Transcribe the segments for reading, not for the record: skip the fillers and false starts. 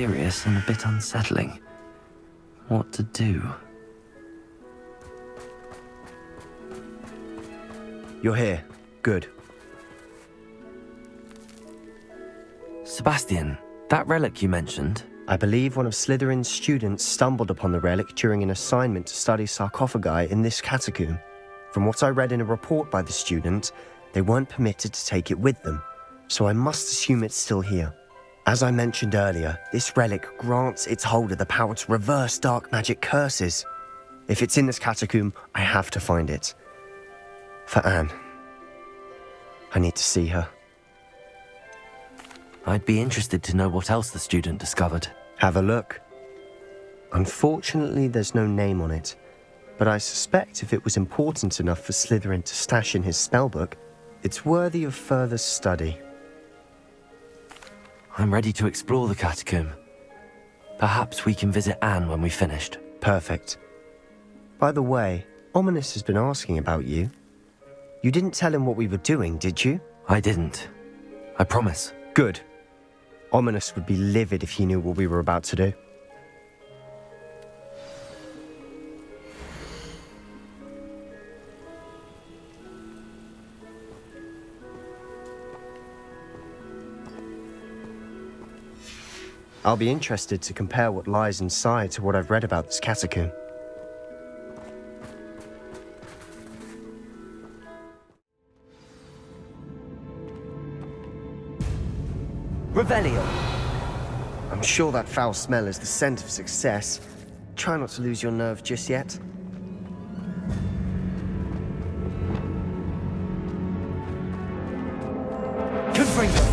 mysterious and a bit unsettling. What to do? You're here. Good. Sebastian, that relic you mentioned? I believe one of Slytherin's students stumbled upon the relic during an assignment to study sarcophagi in this catacomb. From what I read in a report by the student, they weren't permitted to take it with them, so I must assume it's still here. As I mentioned earlier, this relic grants its holder the power to reverse dark magic curses. If it's in this catacomb, I have to find it. For Anne. I need to see her. I'd be interested to know what else the student discovered. Have a look. Unfortunately, there's no name on it, but I suspect if it was important enough for Slytherin to stash in his spellbook, it's worthy of further study. I'm ready to explore the catacomb. Perhaps we can visit Anne when we've finished. Perfect. By the way, Ominis has been asking about you. You didn't tell him what we were doing, did you? I didn't. I promise. Good. Ominis would be livid if he knew what we were about to do. I'll be interested to compare what lies inside to what I've read about this catacomb. Revelio! I'm sure that foul smell is the scent of success. Try not to lose your nerve just yet. Confringo!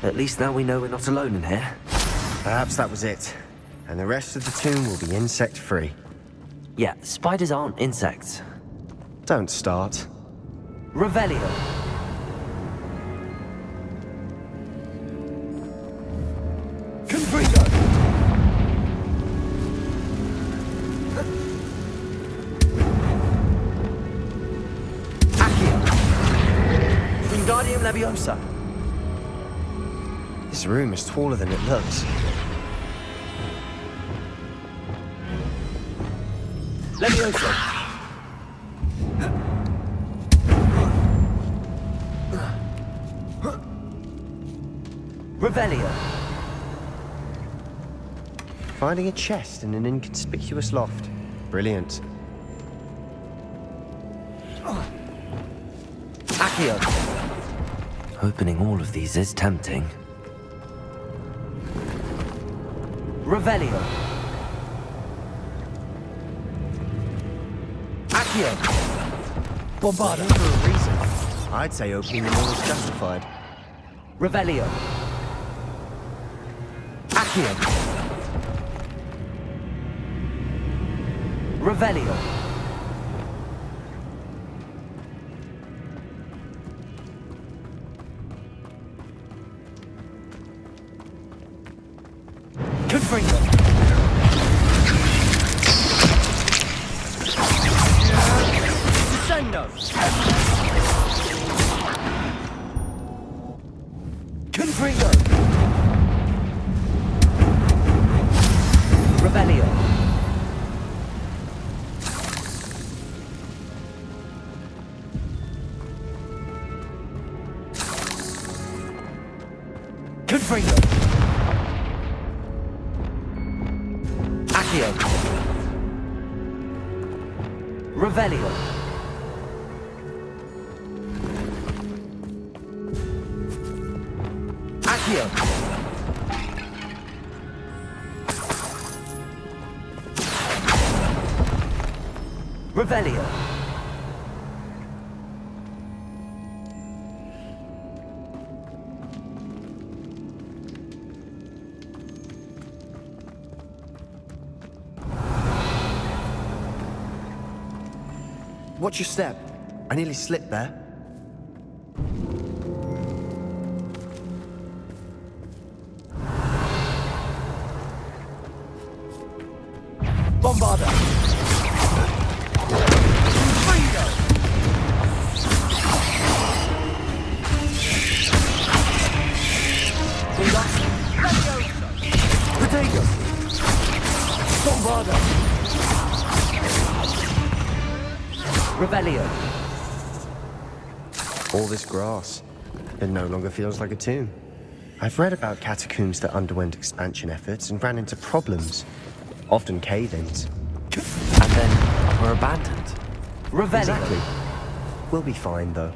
At least now we know we're not alone in here. Perhaps that was it. And the rest of the tomb will be insect-free. Yeah, spiders aren't insects. Don't start. Revelio! Confringo! Accio! Wingardium Leviosa! This room is taller than it looks. Leviosa! Revelio! Finding a chest in an inconspicuous loft. Brilliant. Accio! Opening all of these is tempting. Revelio! Accio! Bombarda for a reason. I'd say opening them all is justified. Revelio! Accio! Revelio! Confringo! Descendo! Confringo! Revelio! Confringo! Accio! Revelio! Accio! Revelio! Watch your step. I nearly slipped there. Bombarda! Potato! Bombarda! Rebellion! All this grass. It no longer feels like a tomb. I've read about catacombs that underwent expansion efforts and ran into problems, often cave-ins. And then were abandoned. Rebellion! Exactly. We'll be fine, though.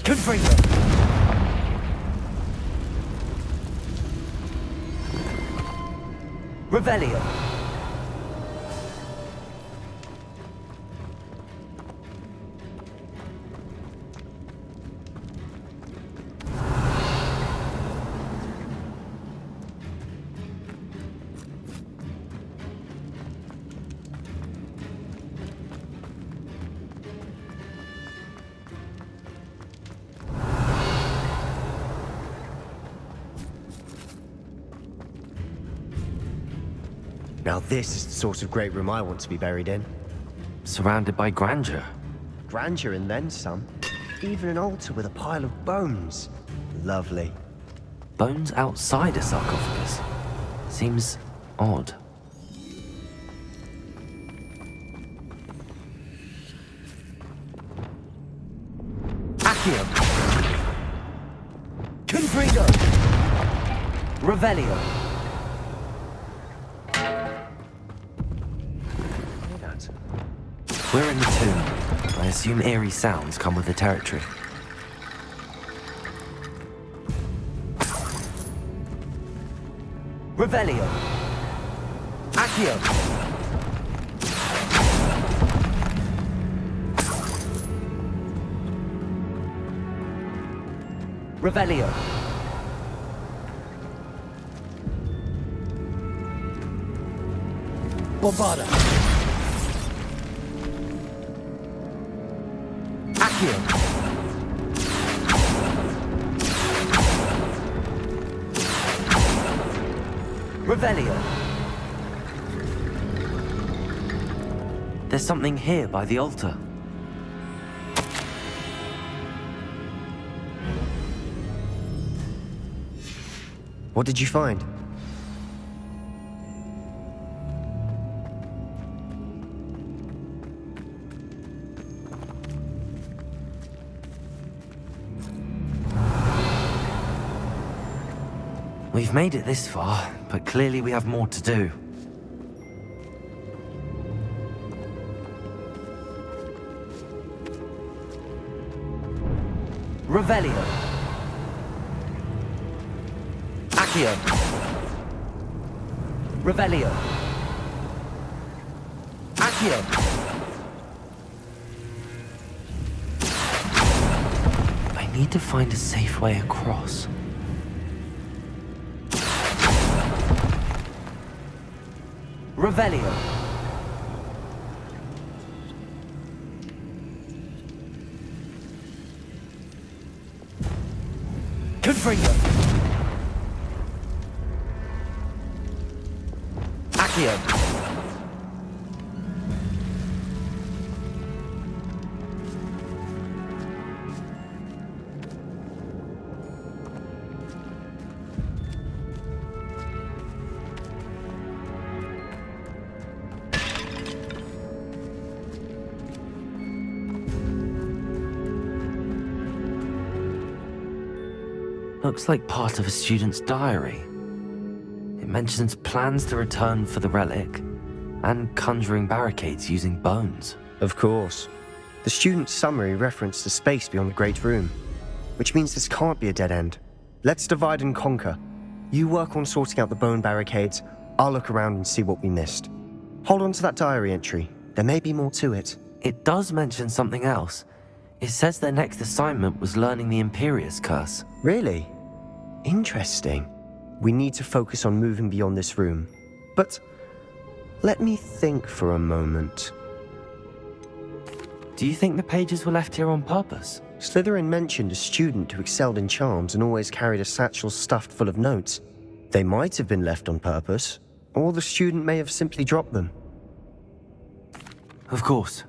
Confringo! Rebellion! Now this is the sort of great room I want to be buried in. Surrounded by grandeur. Grandeur and then some. Even an altar with a pile of bones. Lovely. Bones outside a sarcophagus. Seems odd. Accio! Confringo! Revelio! We're in the tomb. I assume eerie sounds come with the territory. Revelio! Accio! Revelio! Bombarda! Accio! Revelio! There's something here by the altar. What did you find? We've made it this far, but clearly we have more to do. Revelio! Accio! Revelio! Accio! I need to find a safe way across. Revelio! Confringo! Accio! Looks like part of a student's diary. It mentions plans to return for the relic and conjuring barricades using bones. Of course. The student's summary referenced the space beyond the Great Room, which means this can't be a dead end. Let's divide and conquer. You work on sorting out the bone barricades, I'll look around and see what we missed. Hold on to that diary entry. There may be more to it. It does mention something else. It says their next assignment was learning the Imperius Curse. Really? Interesting. We need to focus on moving beyond this room. But let me think for a moment. Do you think the pages were left here on purpose? Slytherin mentioned a student who excelled in charms and always carried a satchel stuffed full of notes. They might have been left on purpose, or the student may have simply dropped them. Of course.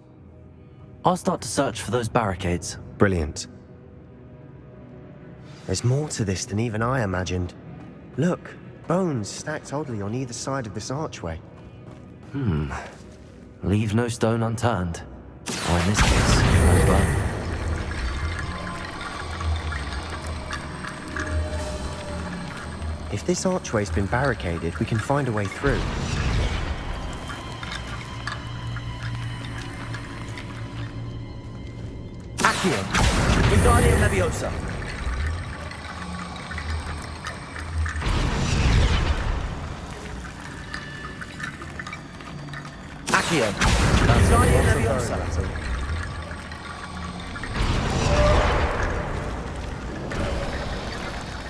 I'll start to search for those barricades. Brilliant. There's more to this than even I imagined. Look, bones stacked oddly on either side of this archway. Leave no stone unturned. Or in this case, no bone. If this archway's been barricaded, we can find a way through. Accio! Wingardium Leviosa! Accio! Wingardium Leviosa!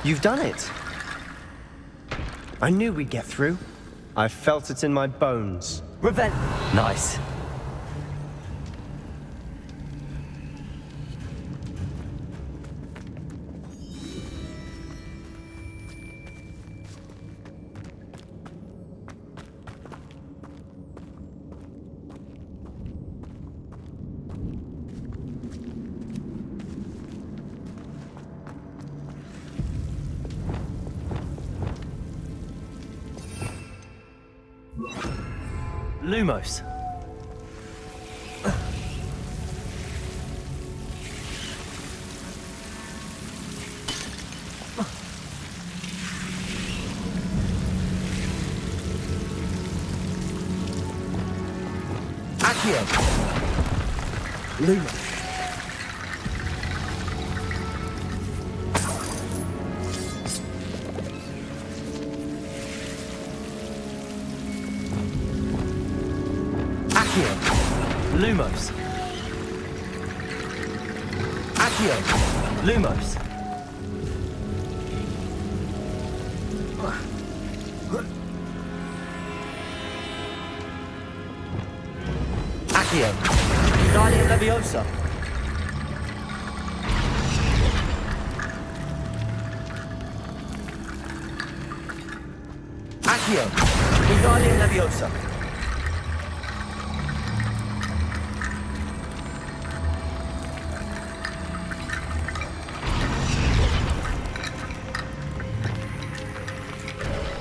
You've done it! I knew we'd get through. I felt it in my bones. Revenge! Nice. Lumos. Accio! Luma! Accio! Lumos. Accio! Lumos. Accio! Wingardium Leviosa! Accio! Wingardium Leviosa!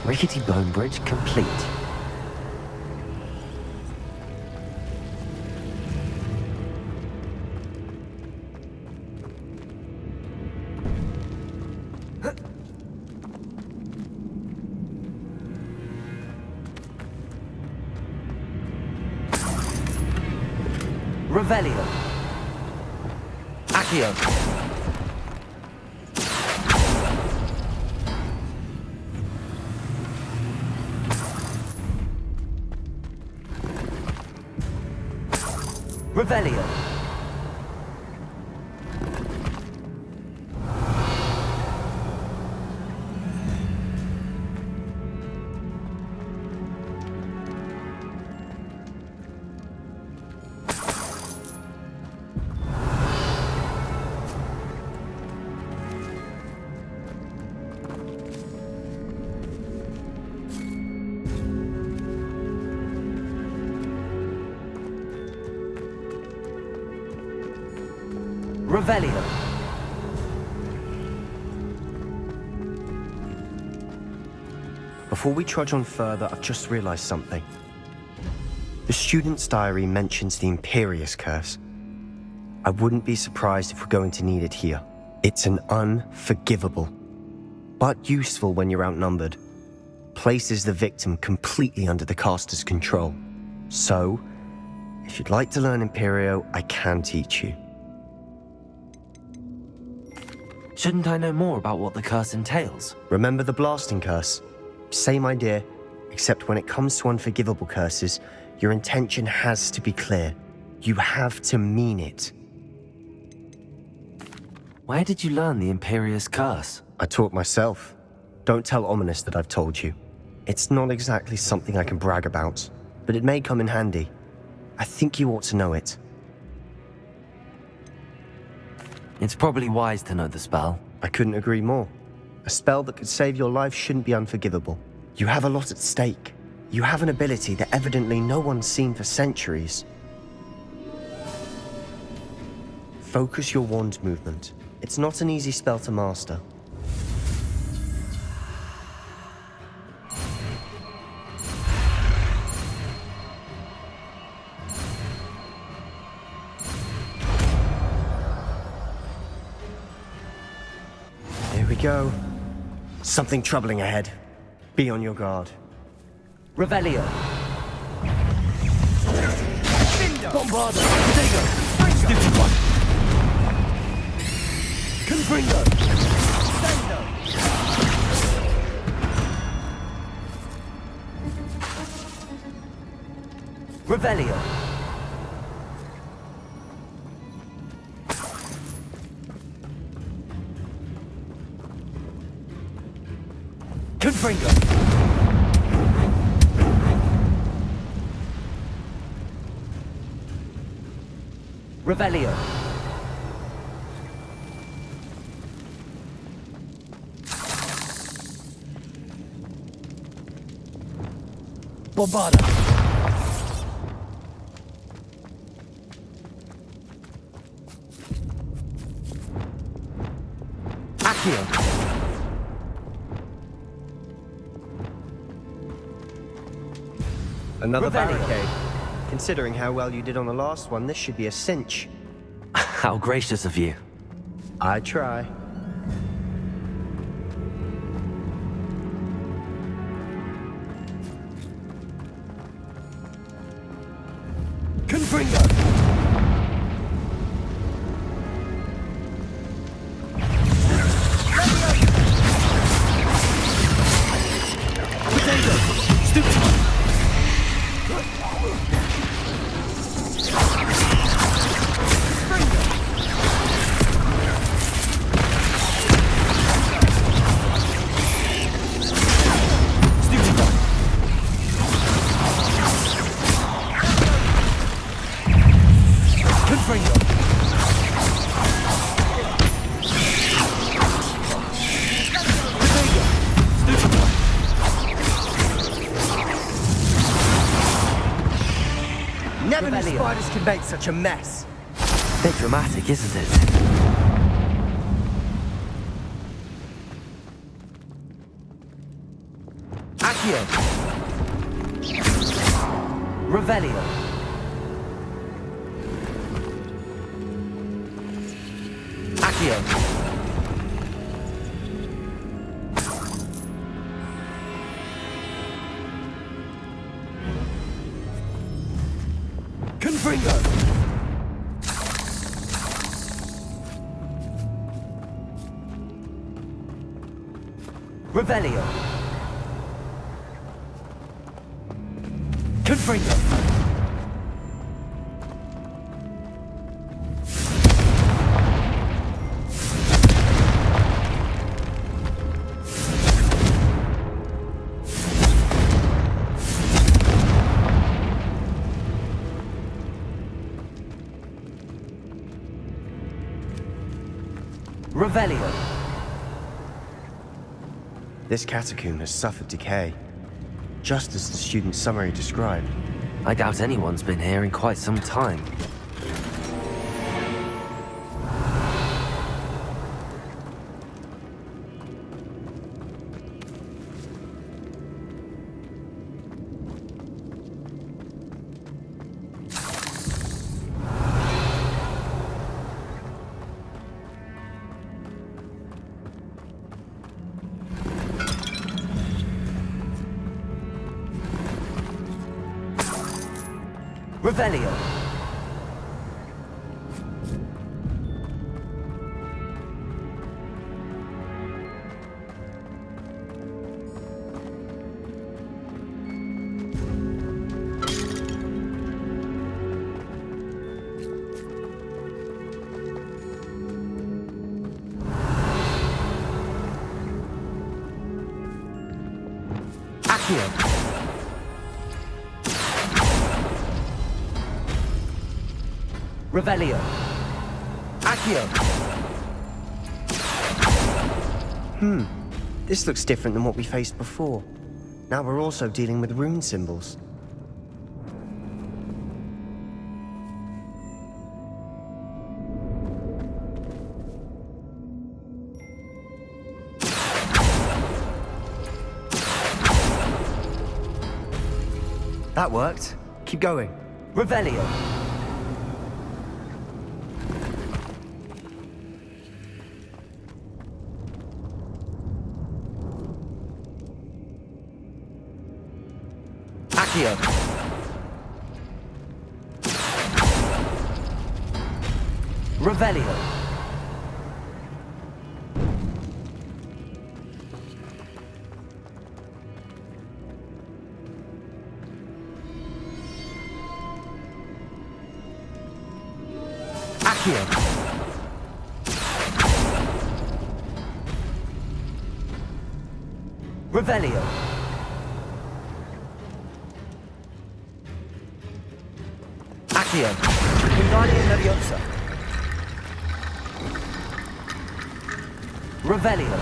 Rickety bone bridge complete. Revelio! Accio! Revelio! Revelio! Before we trudge on further, I've just realized something. The student's diary mentions the Imperious Curse. I wouldn't be surprised if we're going to need it here. It's an unforgivable, but useful when you're outnumbered. Places the victim completely under the caster's control. So, if you'd like to learn Imperio, I can teach you. Shouldn't I know more about what the curse entails? Remember the blasting curse? Same idea, except when it comes to unforgivable curses, your intention has to be clear. You have to mean it. Where did you learn the Imperious curse? I taught myself. Don't tell Ominis that I've told you. It's not exactly something I can brag about, but it may come in handy. I think you ought to know it. It's probably wise to know the spell. I couldn't agree more. A spell that could save your life shouldn't be unforgivable. You have a lot at stake. You have an ability that evidently no one's seen for centuries. Focus your wand movement. It's not an easy spell to master. Here we go. Something troubling ahead. Be on your guard. Revelio. Bombarda. Digo. Stupid one. Confringo. Stendo. Revelio. Confringo. Revelio. Bombarda. Accio. Another Revelio. barricade. Considering how well you did on the last one, this should be a cinch. How gracious of you. I try. Confringo. Potato. Stupid. Never knew Revelio. spiders could make such a mess. Bit dramatic, isn't it? Accio. Revelio. Accio. Confringo. Revelio. Confringo. Revelio. This catacomb has suffered decay, just as the student's summary described. I doubt anyone's been here in quite some time. Revelio. Accio. Revelio. Accio. This looks different than what we faced before. Now we're also dealing with rune symbols. That worked. Keep going. Revelio. Accio. Revelio. Accio. Revelio. Accio. Wingardium Leviosa. Revelio.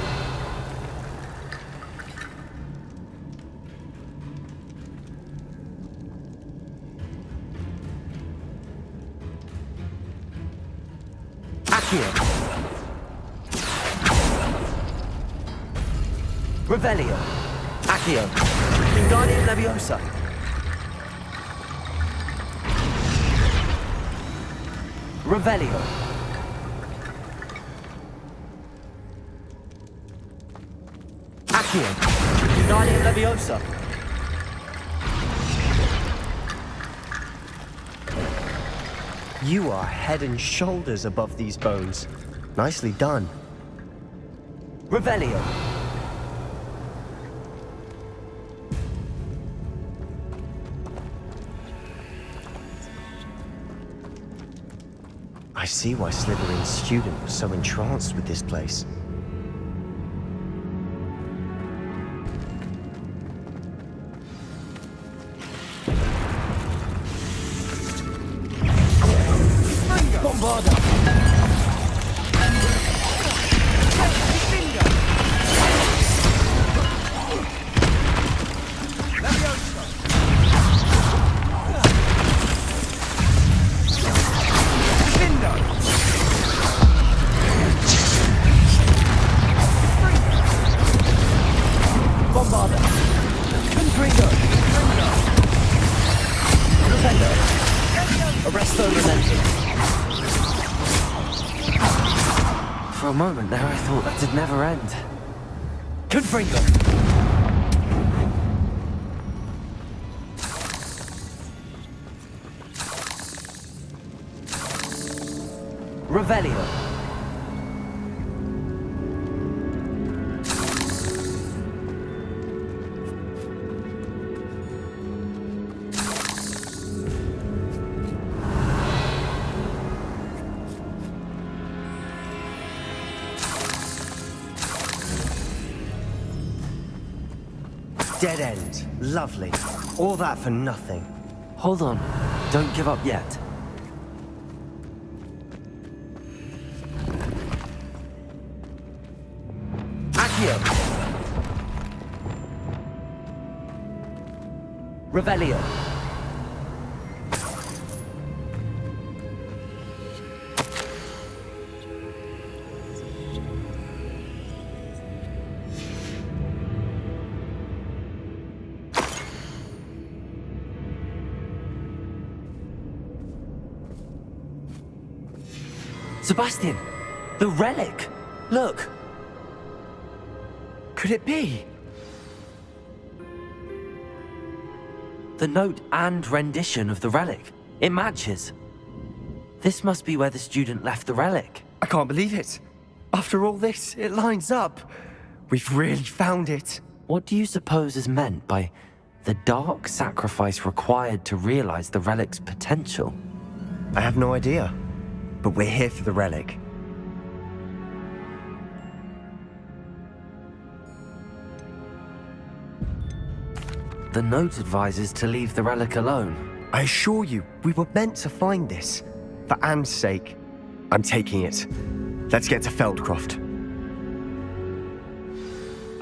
Accio. Revelio. Accio. Wingardium Leviosa. Revelio. Accio. Wingardium Leviosa. You are head and shoulders above these bones. Nicely done. Revelio. I see why Slytherin's student was so entranced with this place. Bombarda. Bombarda. Confringo. Defender. Arresto Relenting. For a moment there, I thought that it'd never end. Confringo. Revelio. Dead end. Lovely. All that for nothing. Hold on. Don't give up yet. Accio. Revelio. Sebastian! The relic! Look! Could it be? The note and rendition of the relic. It matches. This must be where the student left the relic. I can't believe it. After all this, it lines up. We've really found it. What do you suppose is meant by the dark sacrifice required to realize the relic's potential? I have no idea. But we're here for the relic. The note advises to leave the relic alone. I assure you, we were meant to find this. For Anne's sake. I'm taking it. Let's get to Feldcroft.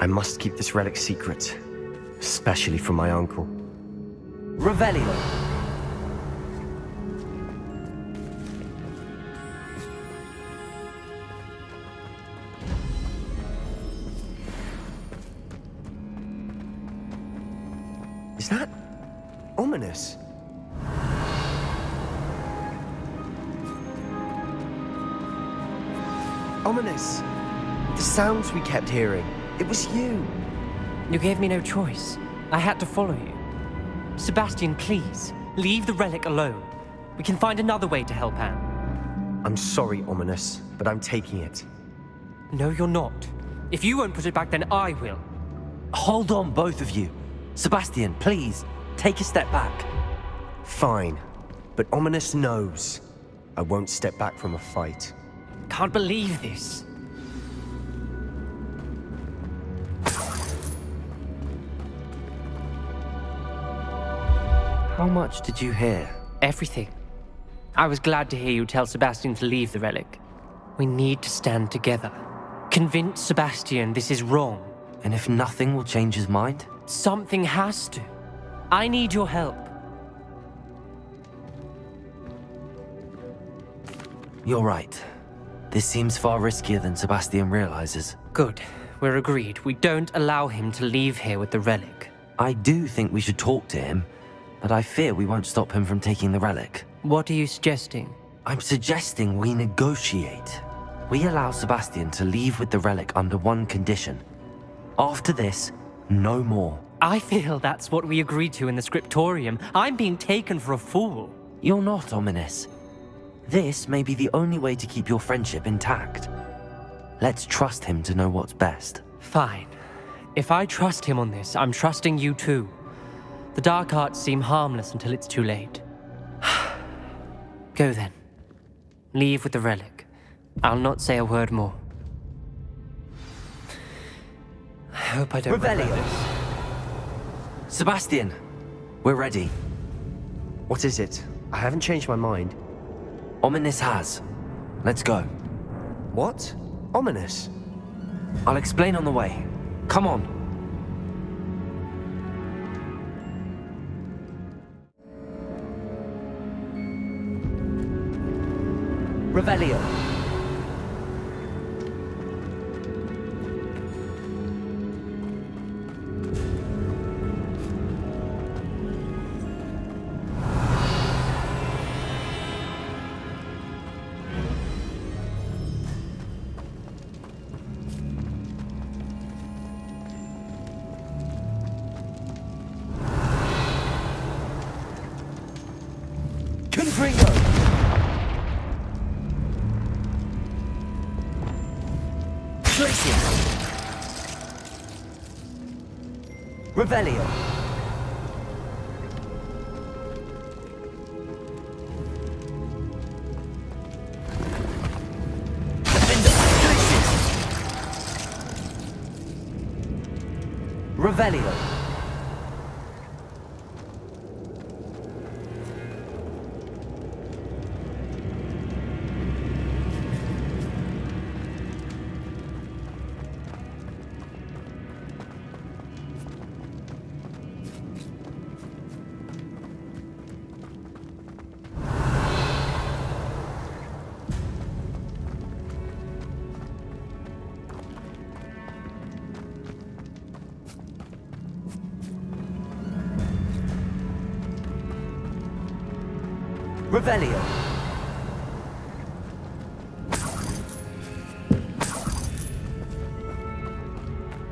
I must keep this relic secret, especially from my uncle. Revelio. Is that ominous? Ominous! The sounds we kept hearing. It was you. You gave me no choice. I had to follow you. Sebastian, please, leave the relic alone. We can find another way to help Anne. I'm sorry, Ominous, but I'm taking it. No, you're not. If you won't put it back, then I will. Hold on, both of you. Sebastian, please, take a step back. Fine, but Ominous knows I won't step back from a fight. Can't believe this. How much did you hear? Everything. I was glad to hear you tell Sebastian to leave the relic. We need to stand together. Convince Sebastian this is wrong. And if nothing will change his mind? Something has to. I need your help. You're right. This seems far riskier than Sebastian realizes. Good. We're agreed. We don't allow him to leave here with the relic. I do think we should talk to him, but I fear we won't stop him from taking the relic. What are you suggesting? I'm suggesting we negotiate. We allow Sebastian to leave with the relic under one condition. After this, no more. I feel that's what we agreed to in the scriptorium. I'm being taken for a fool. You're not, Ominis. This may be the only way to keep your friendship intact. Let's trust him to know what's best. Fine. If I trust him on this, I'm trusting you too. The dark arts seem harmless until it's too late. Go then. Leave with the relic. I'll not say a word more. I hope I don't regret Revelio. this. Sebastian, we're ready. What is it? I haven't changed my mind. Ominis has. Let's go. What? Ominous? I'll explain on the way. Come on. Revelio. Confringo. Glacier. Revelio. Defender. Glacier. Revelio. Revelio.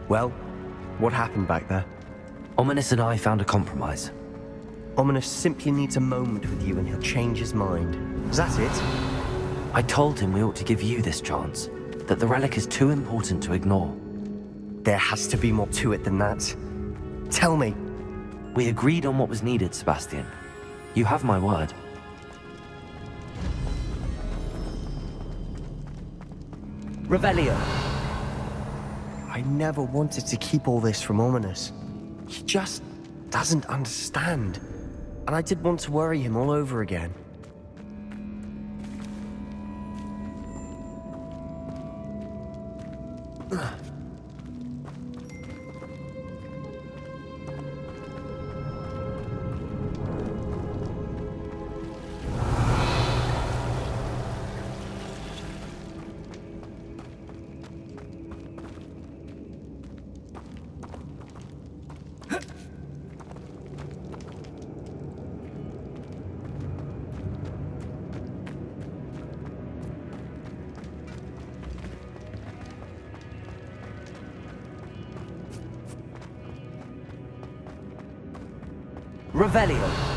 Well, what happened back there? Ominis and I found a compromise. Ominous simply needs a moment with you and he'll change his mind. Is that it? I told him we ought to give you this chance, that the relic is too important to ignore. There has to be more to it than that. Tell me. We agreed on what was needed, Sebastian. You have my word. Revelio. I never wanted to keep all this from Ominous. He just doesn't understand. And I didn't want to worry him all over again. Revelio.